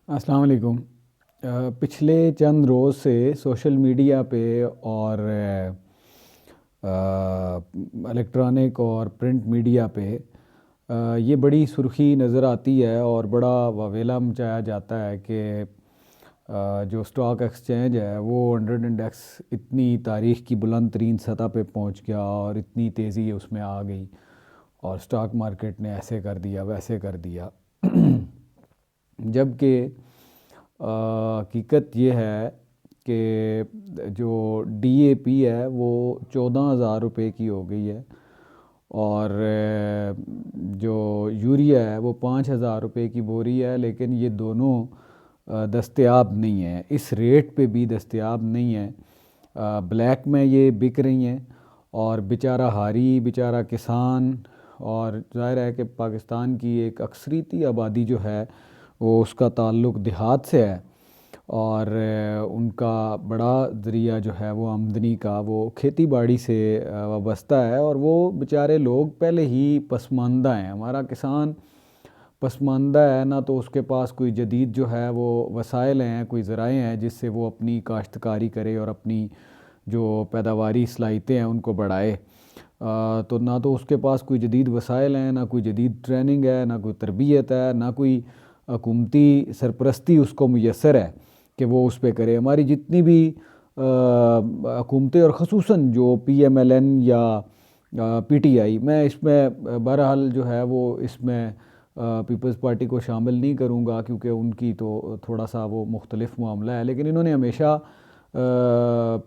السلام علیکم۔ پچھلے چند روز سے سوشل میڈیا پہ اور الیکٹرانک اور پرنٹ میڈیا پہ یہ بڑی سرخی نظر آتی ہے اور بڑا واویلا مچایا جاتا ہے کہ جو اسٹاک ایکسچینج ہے وہ 100 انڈیکس اتنی تاریخ کی بلند ترین سطح پہ پہنچ گیا اور اتنی تیزی اس میں آ گئی اور اسٹاک مارکیٹ نے ایسے کر دیا ویسے کر دیا جب کہ حقیقت یہ ہے کہ جو ڈی اے پی ہے وہ 14,000 روپے کی ہو گئی ہے اور جو یوریا ہے وہ 5,000 روپے کی بوری ہے، لیکن یہ دونوں دستیاب نہیں ہیں، اس ریٹ پہ بھی دستیاب نہیں ہیں۔ بلیک میں یہ بک رہی ہیں اور بیچارہ ہاری، بیچارہ کسان، اور ظاہر ہے کہ پاکستان کی ایک اکثریتی آبادی جو ہے وہ اس کا تعلق دیہات سے ہے اور ان کا بڑا ذریعہ جو ہے وہ آمدنی کا وہ کھیتی باڑی سے وابستہ ہے، اور وہ بیچارے لوگ پہلے ہی پسماندہ ہیں۔ ہمارا کسان پسماندہ ہے، نہ تو اس کے پاس کوئی جدید جو ہے وہ وسائل ہیں، کوئی ذرائع ہیں جس سے وہ اپنی کاشتکاری کرے اور اپنی جو پیداواری صلاحیتیں ہیں ان کو بڑھائے۔ تو نہ تو اس کے پاس کوئی جدید وسائل ہیں، نہ کوئی جدید ٹریننگ ہے، نہ کوئی تربیت ہے، نہ کوئی حکومتی سرپرستی اس کو میسر ہے کہ وہ اس پہ کرے۔ ہماری جتنی بھی حکومتیں اور خصوصاً جو پی ایم ایل این یا پی ٹی آئی، میں اس میں بہرحال جو ہے وہ اس میں پیپلز پارٹی کو شامل نہیں کروں گا کیونکہ ان کی تو تھوڑا سا وہ مختلف معاملہ ہے، لیکن انہوں نے ہمیشہ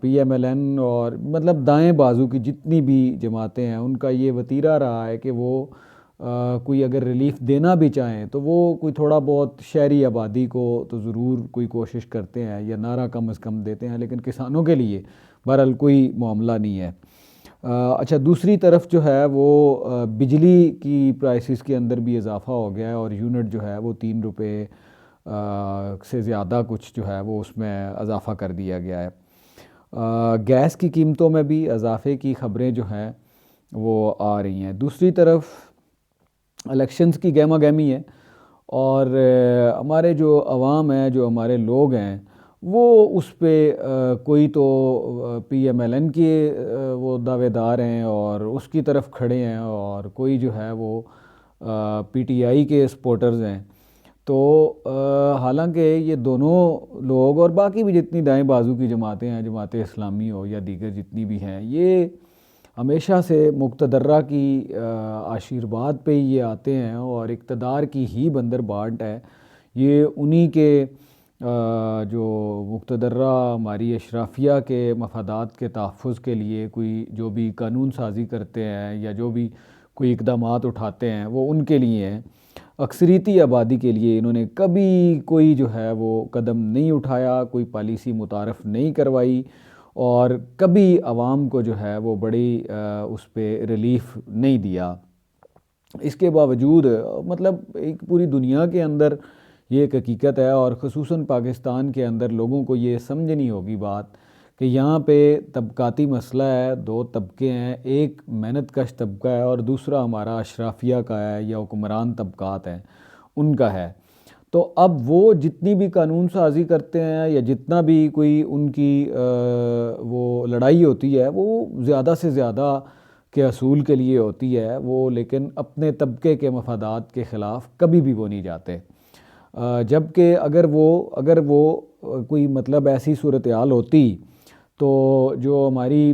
پی ایم ایل این اور مطلب دائیں بازو کی جتنی بھی جماعتیں ہیں ان کا یہ وتیرہ رہا ہے کہ وہ کوئی اگر ریلیف دینا بھی چاہیں تو وہ کوئی تھوڑا بہت شہری آبادی کو تو ضرور کوئی کوشش کرتے ہیں یا نعرہ کم از کم دیتے ہیں، لیکن کسانوں کے لیے بہرحال کوئی معاملہ نہیں ہے۔ اچھا، دوسری طرف جو ہے وہ بجلی کی پرائسز کے اندر بھی اضافہ ہو گیا ہے اور یونٹ جو ہے وہ 3 روپے سے زیادہ کچھ جو ہے وہ اس میں اضافہ کر دیا گیا ہے۔ گیس کی قیمتوں میں بھی اضافے کی خبریں جو ہیں وہ آ رہی ہیں۔ دوسری طرف الیکشنز کی گہما گہمی ہے اور ہمارے جو عوام ہیں، جو ہمارے لوگ ہیں، وہ اس پہ کوئی تو پی ایم ایل این کے وہ دعوے دار ہیں اور اس کی طرف کھڑے ہیں، اور کوئی جو ہے وہ پی ٹی آئی کے سپورٹرز ہیں۔ تو حالانکہ یہ دونوں لوگ اور باقی بھی جتنی دائیں بازو کی جماعتیں ہیں، جماعت اسلامی ہو یا دیگر جتنی بھی ہیں، یہ ہمیشہ سے مقتدرہ کی آشیرواد پہ ہی یہ آتے ہیں اور اقتدار کی ہی بندر بانٹ ہے۔ یہ انہی کے جو مقتدرہ ہماری اشرافیہ کے مفادات کے تحفظ کے لیے کوئی جو بھی قانون سازی کرتے ہیں یا جو بھی کوئی اقدامات اٹھاتے ہیں وہ ان کے لیے ہیں۔ اکثریتی آبادی کے لیے انہوں نے کبھی کوئی جو ہے وہ قدم نہیں اٹھایا، کوئی پالیسی متعارف نہیں کروائی اور کبھی عوام کو جو ہے وہ بڑی اس پہ ریلیف نہیں دیا۔ اس کے باوجود مطلب ایک پوری دنیا کے اندر یہ ایک حقیقت ہے اور خصوصاً پاکستان کے اندر لوگوں کو یہ سمجھنی ہوگی بات کہ یہاں پہ طبقاتی مسئلہ ہے، دو طبقے ہیں، ایک محنت کش طبقہ ہے اور دوسرا ہمارا اشرافیہ کا ہے یا حکمران طبقات ہیں ان کا ہے۔ تو اب وہ جتنی بھی قانون سازی کرتے ہیں یا جتنا بھی کوئی ان کی وہ لڑائی ہوتی ہے وہ زیادہ سے زیادہ کے اصول کے لیے ہوتی ہے وہ، لیکن اپنے طبقے کے مفادات کے خلاف کبھی بھی وہ نہیں جاتے۔ جبکہ اگر وہ کوئی مطلب ایسی صورتحال ہوتی تو جو ہماری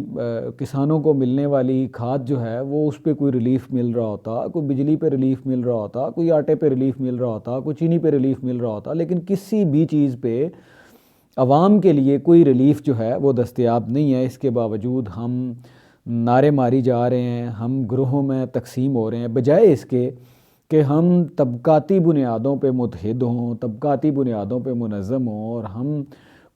کسانوں کو ملنے والی کھاد جو ہے وہ اس پہ کوئی ریلیف مل رہا ہوتا، کوئی بجلی پہ ریلیف مل رہا ہوتا، کوئی آٹے پہ ریلیف مل رہا ہوتا، کوئی چینی پہ ریلیف مل رہا ہوتا، لیکن کسی بھی چیز پہ عوام کے لیے کوئی ریلیف جو ہے وہ دستیاب نہیں ہے۔ اس کے باوجود ہم نعرے ماری جا رہے ہیں، ہم گروہوں میں تقسیم ہو رہے ہیں، بجائے اس کے کہ ہم طبقاتی بنیادوں پہ متحد ہوں، طبقاتی بنیادوں پہ منظم ہوں اور ہم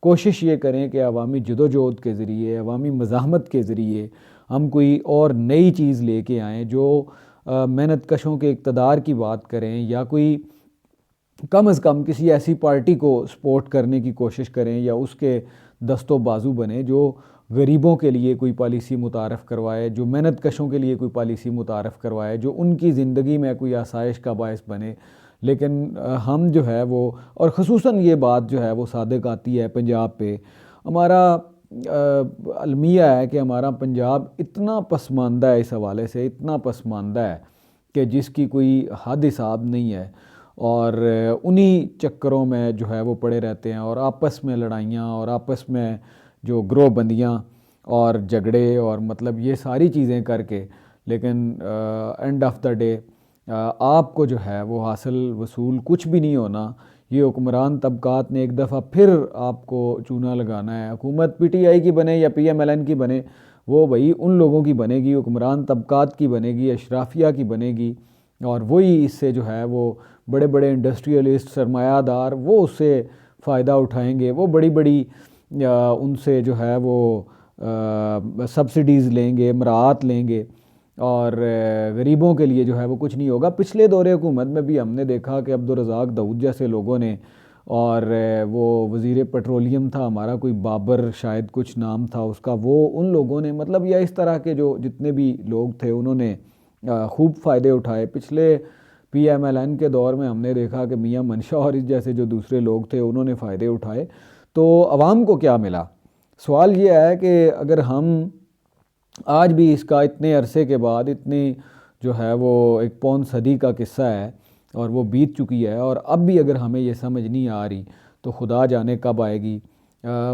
کوشش یہ کریں کہ عوامی جدوجہد کے ذریعے، عوامی مزاحمت کے ذریعے ہم کوئی اور نئی چیز لے کے آئیں جو محنت کشوں کے اقتدار کی بات کریں یا کوئی کم از کم کسی ایسی پارٹی کو سپورٹ کرنے کی کوشش کریں یا اس کے دست و بازو بنے جو غریبوں کے لیے کوئی پالیسی متعارف کروائے، جو محنت کشوں کے لیے کوئی پالیسی متعارف کروائے، جو ان کی زندگی میں کوئی آسائش کا باعث بنے۔ لیکن ہم جو ہے وہ، اور خصوصاً یہ بات جو ہے وہ صادق آتی ہے پنجاب پہ، ہمارا المیہ ہے کہ ہمارا پنجاب اتنا پسماندہ ہے، اس حوالے سے اتنا پسماندہ ہے کہ جس کی کوئی حد حساب نہیں ہے، اور انہی چکروں میں جو ہے وہ پڑے رہتے ہیں، اور آپس میں لڑائیاں، اور آپس میں جو گروہ بندیاں اور جھگڑے، اور مطلب یہ ساری چیزیں کر کے، لیکن اینڈ آف دا ڈے آپ کو جو ہے وہ حاصل وصول کچھ بھی نہیں ہونا۔ یہ حکمران طبقات نے ایک دفعہ پھر آپ کو چونا لگانا ہے۔ حکومت پی ٹی آئی کی بنے یا پی ایم ایل این کی بنے، وہ بھائی ان لوگوں کی بنے گی، حکمران طبقات کی بنے گی، اشرافیہ کی بنے گی، اور وہی اس سے جو ہے وہ بڑے بڑے انڈسٹریلسٹ، سرمایہ دار، وہ اس سے فائدہ اٹھائیں گے، وہ بڑی بڑی ان سے جو ہے وہ سبسڈیز لیں گے، مراعات لیں گے، اور غریبوں کے لیے جو ہے وہ کچھ نہیں ہوگا۔ پچھلے دور حکومت میں بھی ہم نے دیکھا کہ عبدالرزاق داؤد جیسے لوگوں نے، اور وہ وزیر پیٹرولیم تھا ہمارا، کوئی بابر شاید کچھ نام تھا اس کا، وہ ان لوگوں نے مطلب، یا اس طرح کے جو جتنے بھی لوگ تھے انہوں نے خوب فائدے اٹھائے۔ پچھلے پی ایم ایل این کے دور میں ہم نے دیکھا کہ میاں منشا اور اس جیسے جو دوسرے لوگ تھے انہوں نے فائدے اٹھائے۔ تو عوام کو کیا ملا؟ سوال یہ ہے کہ اگر ہم آج بھی اس کا اتنے عرصے کے بعد، اتنی جو ہے وہ ایک پون صدی کا قصہ ہے اور وہ بیت چکی ہے، اور اب بھی اگر ہمیں یہ سمجھ نہیں آ رہی تو خدا جانے کب آئے گی۔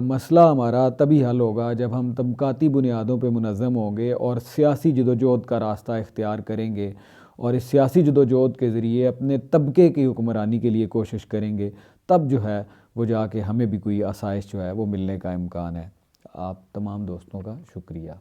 مسئلہ ہمارا تبھی حل ہوگا جب ہم طبقاتی بنیادوں پہ منظم ہوں گے اور سیاسی جدوجہد کا راستہ اختیار کریں گے، اور اس سیاسی جدوجہد کے ذریعے اپنے طبقے کی حکمرانی کے لیے کوشش کریں گے، تب جو ہے وہ جا کے ہمیں بھی کوئی آسائش جو ہے وہ ملنے کا امکان ہے۔ آپ تمام دوستوں کا شکریہ۔